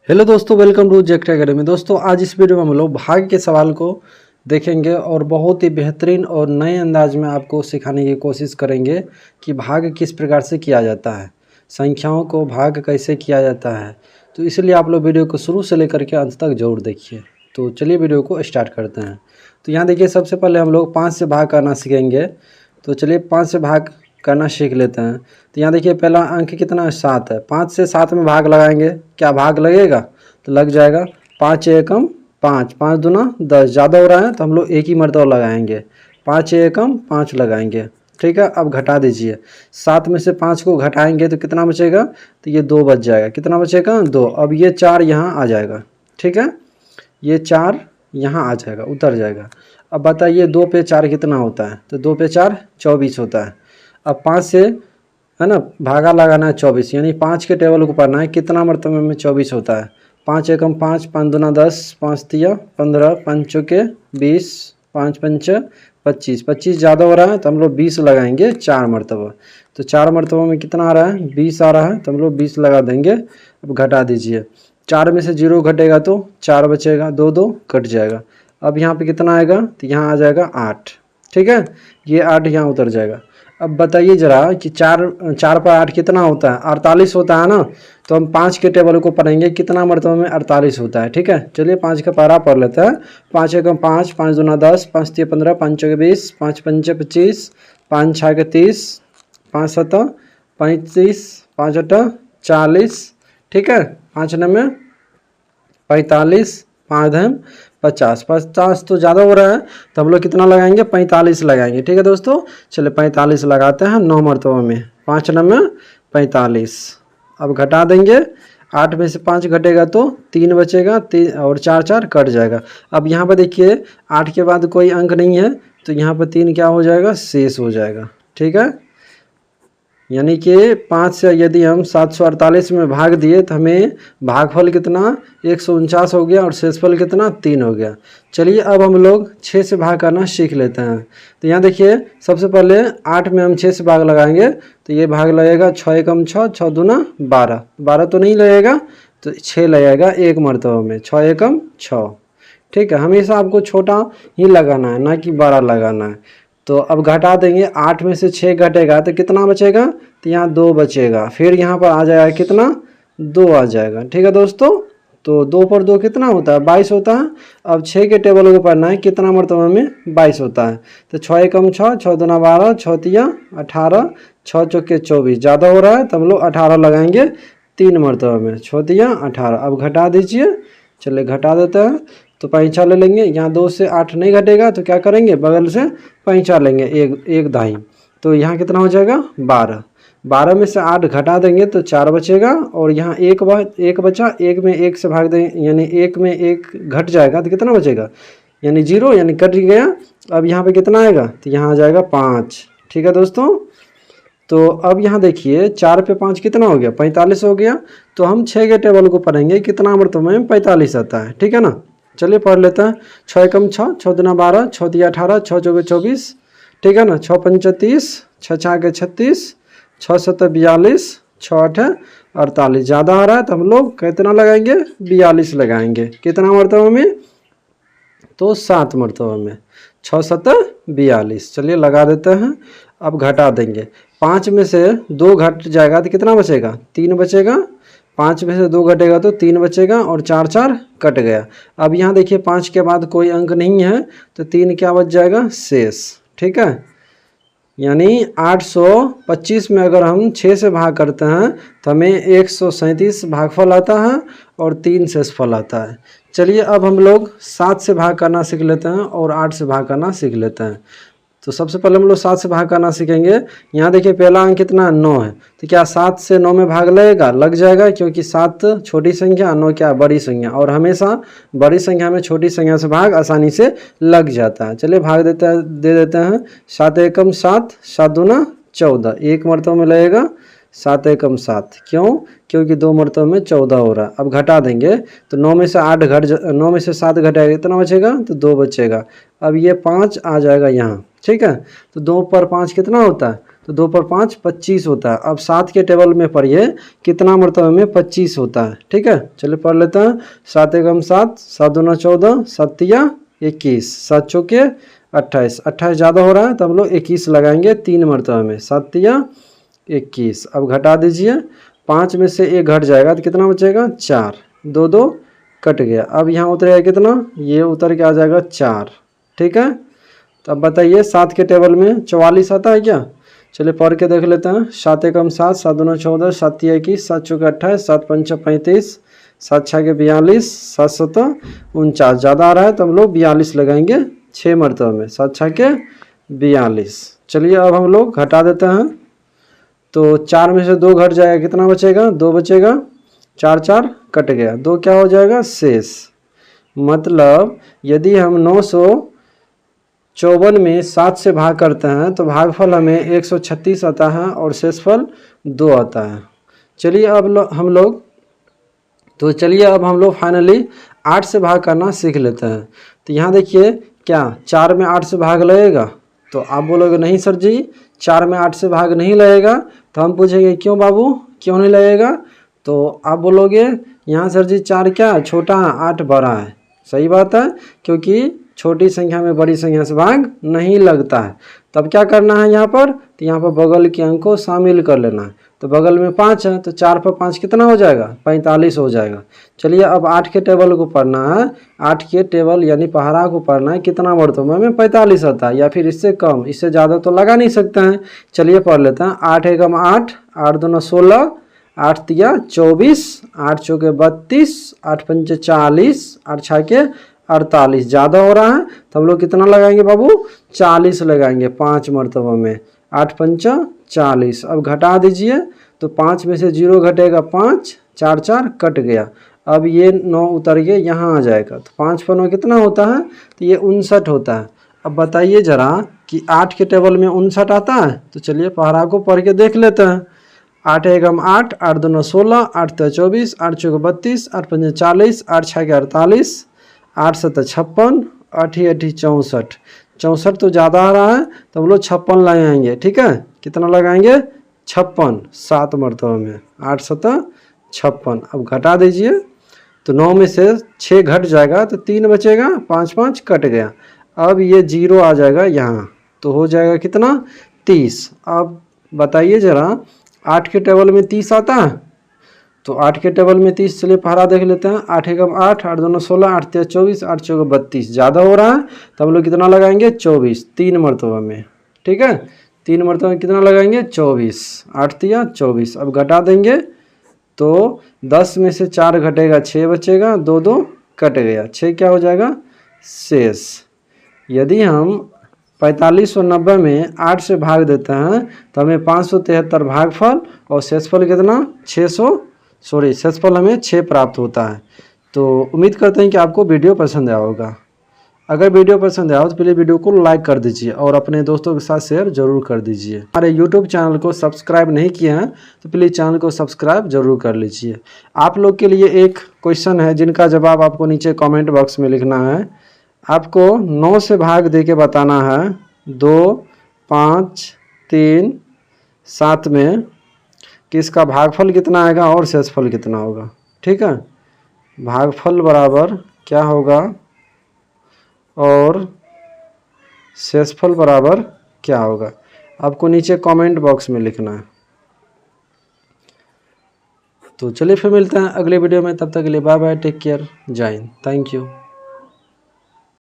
Hello दोस्तों, welcome to जेक्ट academy. दोस्तों आज इस वीडियो में हम लोग भाग के सवाल को देखेंगे और बहुत ही बेहतरीन और नए अंदाज में आपको सिखाने की कोशिश करेंगे कि भाग किस प्रकार से किया जाता है, संख्याओं को भाग कैसे किया जाता है। तो इसलिए आप लोग वीडियो को शुरू से लेकर के अंत तक जरूर देखिए। तो चलिए वीडियो को स्टार्ट करते हैं। तो यहाँ देखिए, सबसे पहले हम लोग 5 से भाग करना सीखेंगे। तो चलिए 5 से भाग करना सीख लेते हैं। तो यहाँ देखिए, पहला अंक कितना है, 7 है। 5 से 7 में भाग लगाएंगे, क्या भाग लगेगा? तो लग जाएगा 5 एकम 5, 5 दूना 10। ज़्यादा हो रहा है तो हम लोग एक ही मरतबा लगाएंगे, 5 एकम 5 लगाएंगे। ठीक है, अब घटा दीजिए। 7 में से 5 को घटाएंगे तो कितना बचेगा? तो ये 2 बच जाएगा। कितना बचेगा? 2। अब ये 4 यहाँ आ जाएगा। ठीक है, ये 4 यहाँ आ जाएगा, उतर जाएगा। अब बताइए 2 पे 4 कितना होता है? तो 2 पे 4 24 होता है। अब 5 से है ना भागा लगाना है 24, यानी 5 के टेबल को पढ़ना है कितना मरतबे में 24 होता है। 5 एकम 5, 5 दूना 10, 5 तिया 15, 5 चौके 20, 5 पंच 25। 25 ज़्यादा हो रहा है तो हम लोग 20 लगाएंगे 4 मरतबा। तो 4 मरतबा में कितना आ रहा है? 20 आ रहा है, तो हम लोग 20 लगा देंगे। अब घटा दीजिए। 4 में से 0 घटेगा तो 4 बचेगा, 2 2 कट जाएगा। अब यहाँ पे कितना आएगा? तो यहाँ आ जाएगा 8। ठीक है, ये 8 यहाँ उतर जाएगा। अब बताइए ज़रा कि 4 पर 8 कितना होता है? 48 होता है ना। तो हम 5 के टेबल को पढ़ेंगे, कितना मरतबे में 48 होता है। ठीक है, चलिए 5 का पारा पढ़ लेते हैं। 5 एकम 5, 5 दूना 10, 5 तिया 15, 5 चौके 20, 5 पंचे 25, 5 छाके 30, 5 सत्ता 35, 5 अट्ठा 40। ठीक है, 5 नम्मे 45, 5 धम 50। 50 तो ज़्यादा हो रहा है तो हम लोग कितना लगाएंगे? 45 लगाएंगे। ठीक है दोस्तों, चलिए 45 लगाते हैं 9 मरतबा में। 5 नम्मे 45। अब घटा देंगे। 8 में से 5 घटेगा तो 3 बचेगा, 3 और 4 4 कट जाएगा। अब यहाँ पर देखिए 8 के बाद कोई अंक नहीं है तो यहाँ पर 3 क्या हो जाएगा? शेष हो जाएगा। ठीक है, यानी कि 5 से यदि हम 748 में भाग दिए तो हमें भागफल कितना? 149 हो गया और शेषफल कितना? 3 हो गया। चलिए अब हम लोग 6 से भाग करना सीख लेते हैं। तो यहाँ देखिए, सबसे पहले 8 में हम 6 से भाग लगाएंगे तो ये भाग लगेगा 6 एकम 6, 6 दूना 12। 12 तो नहीं लगेगा तो 6 लगेगा एक मरतबा में, 6 एकम 6। ठीक है, हमेशा आपको छोटा ही लगाना है, ना कि बड़ा लगाना है। तो अब घटा देंगे। 8 में से 6 घटेगा तो कितना बचेगा? तो यहाँ 2 बचेगा। फिर यहाँ पर आ जाएगा कितना? 2 आ जाएगा। ठीक है दोस्तों, तो 2 पर 2 कितना होता है? 22 होता है। अब 6 के टेबल को पढ़ना है, कितना मरतबा में? 22 होता है। तो 6 एकम 6, 6 दूना 12, 6 तिया 18, 6 चौके 24। ज़्यादा हो रहा है तो हम लोग 18 लगाएंगे 3 मरतबा में, 6 तिया 18। अब घटा दीजिए। चलिए घटा देते हैं। तो पैंचा ले लेंगे। यहाँ 2 से 8 नहीं घटेगा तो क्या करेंगे? बगल से पैंचा लेंगे, एक दाई। तो यहाँ कितना हो जाएगा? 12। 12 में से 8 घटा देंगे तो 4 बचेगा और यहाँ एक बचा। 1 में 1 से भाग देंगे, यानी 1 में 1 घट जाएगा तो कितना बचेगा? यानी 0, यानी कट गया। अब यहाँ पे कितना आएगा? तो यहाँ आ जाएगा 5। ठीक है दोस्तों, तो अब यहाँ देखिए 4 पे 5 कितना हो गया? 45 हो गया। तो हम 6 के टेबल को पढ़ेंगे, कितना मरतबा में? 45 आता है। ठीक है ना, चलिए पढ़ लेते हैं। 6 एकम 6, 6 दूना 12, 6 तिया 18, 6 चौके 24। ठीक है ना, 6 पंच 30, 6 छाके 36, 6 सत्ता 42, 6 8 48। ज़्यादा आ रहा है तो हम लोग कितना लगाएंगे? 42 लगाएंगे। कितना मरतबा में? तो 7 मरतबा में, 6 सत्ता 42। चलिए लगा देते हैं। अब घटा देंगे। 5 में से 2 घट जाएगा तो कितना बचेगा? 3 बचेगा। 5 में से 2 घटेगा तो 3 बचेगा और 4 4 कट गया। अब यहाँ देखिए 5 के बाद कोई अंक नहीं है तो 3 क्या बच जाएगा? शेष। ठीक है, यानी 825 में अगर हम 6 से भाग करते हैं तो हमें 137 भागफल आता है और 3 शेषफल आता है। चलिए अब हम लोग 7 से भाग करना सीख लेते हैं और 8 से भाग करना सीख लेते हैं। तो सबसे पहले हम लोग 7 से भाग करना सीखेंगे। यहाँ देखिए पहला अंक कितना? 9 है। तो क्या 7 से 9 में भाग लगेगा? लग जाएगा, क्योंकि 7 छोटी संख्या, 9 क्या? बड़ी संख्या, और हमेशा बड़ी संख्या में छोटी संख्या से भाग आसानी से लग जाता है। चलिए भाग दे देते हैं। 7 एकम 7, 7 दूना 14। एक मरतबा में लगेगा 7 एकम 7। क्यों? क्योंकि 2 मरतबा में 14 हो रहा है। अब घटा देंगे तो 9 में से 9 में से 7 घटाएगा, कितना बचेगा? तो 2 बचेगा। अब ये 5 आ जाएगा यहाँ। ठीक है, तो 2 पर 5 कितना होता है? तो 2 पर 5 25 होता है। अब 7 के टेबल में पढ़िए कितना मरतबे में 25 होता है। ठीक है, चलिए पढ़ लेते हैं। 7 एकम 7, 7 दूना 14, 7 तिया 21, 7 चौके 28, 28 ज़्यादा हो रहा है तो हम लोग 21 लगाएंगे 3 मरतबे में, 7 तिया 21। अब घटा दीजिए, 5 में से 1 घट जाएगा तो कितना बचेगा 4, 2 2 कट गया। अब यहाँ उतरेगा कितना, ये उतर के आ जाएगा 4। ठीक है, तो अब बताइए 7 के टेबल में 44 आता है क्या? चलिए पढ़ के देख लेते हैं। 7 एकम 7, 7 दूना 14, 7 तिया 21, 7 चौके 28, 7 पंचा 35, 7 छके 42, 7 सता 49। ज़्यादा आ रहा है तो हम लोग 42 लगाएंगे 6 मरतबे में, 7 छके 42। चलिए अब हम लोग घटा देते हैं, तो 4 में से 2 घट जाएगा, कितना बचेगा 2 बचेगा, 4 4 कट गया, 2 क्या हो जाएगा शेष। मतलब यदि हम 954 में 7 से भाग करते हैं तो भागफल हमें 136 आता है और शेषफल 2 आता है। चलिए अब हम लोग फाइनली 8 से भाग करना सीख लेते हैं। तो यहाँ देखिए क्या 4 में 8 से भाग लगेगा, तो आप बोलोगे नहीं सर जी 4 में 8 से भाग नहीं लगेगा। तो हम पूछेंगे क्यों बाबू, क्यों नहीं लगेगा? तो आप बोलोगे यहाँ सर जी 4 क्या छोटा है, 8 बड़ा है। सही बात है, क्योंकि छोटी संख्या में बड़ी संख्या से भाग नहीं लगता है। तब क्या करना है यहाँ पर, तो यहाँ पर बगल के अंक को शामिल कर लेना है। तो बगल में 5 है तो 4 पर 5 कितना हो जाएगा, 45 हो जाएगा। चलिए अब 8 के टेबल को पढ़ना है, 8 के टेबल यानी पहाड़ा को पढ़ना है, कितना मरतबे में 45 आता है या फिर इससे कम, इससे ज़्यादा तो लगा नहीं सकते हैं। चलिए पढ़ लेते हैं। 8 एकम 8, 8 दूना 16, 8 तिया 24, 8 चौके 32, 8 पंचे 40, 8 छके 48। ज़्यादा हो रहा है तो हम लोग कितना लगाएंगे बाबू, 40 लगाएंगे 5 मरतबा में, 8 पंचा 40। अब घटा दीजिए, तो 5 में से 0 घटेगा 5, 4 4 कट गया। अब ये 9 उतर के यहाँ आ जाएगा, तो 5 पर 9 कितना होता है, तो ये 59 होता है। अब बताइए ज़रा कि 8 के टेबल में 59 आता है? तो चलिए पहाड़ा को पढ़ के देख लेते हैं। 8 एकम 8, 8 दूना 16, 8 तिया 24, 8 चौके 32, 8 पंचे 40, 8 छके 48, 8 सत्ता 56, 8 8 64। 64 तो ज़्यादा आ रहा है तो हम लोग 56 लगाएंगे। ठीक है, कितना लगाएंगे 56, 7 मरतबे में, 8 सत्ता 56। अब घटा दीजिए, तो 9 में से 6 घट जाएगा तो 3 बचेगा, 5 5 कट गया। अब ये 0 आ जाएगा यहाँ, तो हो जाएगा कितना 30। अब बताइए ज़रा 8 के टेबल में 30 आता है? तो 8 के टेबल में 30, चलिए पहाड़ा देख लेते हैं। 8 एकम 8, 8 दूना 16, 8 तिया 24, 8 चौके 32। ज़्यादा हो रहा है तो हम लोग कितना लगाएंगे 24, 3 मरतबा में। ठीक है, 3 मरतबा में कितना लगाएंगे 24, 8 तिया 24। अब घटा देंगे, तो 10 में से 4 घटेगा 6 बचेगा, 2 2 कट गया, 6 क्या हो जाएगा शेष। यदि हम 45 और 90 में 8 से भाग देते हैं तो हमें 573 भागफल और शेषफल कितना शेषफल हमें 6 प्राप्त होता है। तो उम्मीद करते हैं कि आपको वीडियो पसंद आया होगा। अगर वीडियो पसंद आया हो तो प्लीज़ वीडियो को लाइक कर दीजिए और अपने दोस्तों के साथ शेयर जरूर कर दीजिए। हमारे यूट्यूब चैनल को सब्सक्राइब नहीं किए हैं तो प्लीज़ चैनल को सब्सक्राइब जरूर कर लीजिए। आप लोग के लिए एक क्वेश्चन है जिनका जवाब आपको नीचे कमेंट बॉक्स में लिखना है। आपको 9 से भाग दे के बताना है 2 5 3 7 में कि इसका भागफल कितना आएगा और शेषफल कितना होगा। ठीक है, भागफल बराबर क्या होगा और शेषफल बराबर क्या होगा, आपको नीचे कमेंट बॉक्स में लिखना है। तो चलिए फिर मिलते हैं अगले वीडियो में, तब तक के लिए बाय बाय, टेक केयर, जय हिंद, थैंक यू।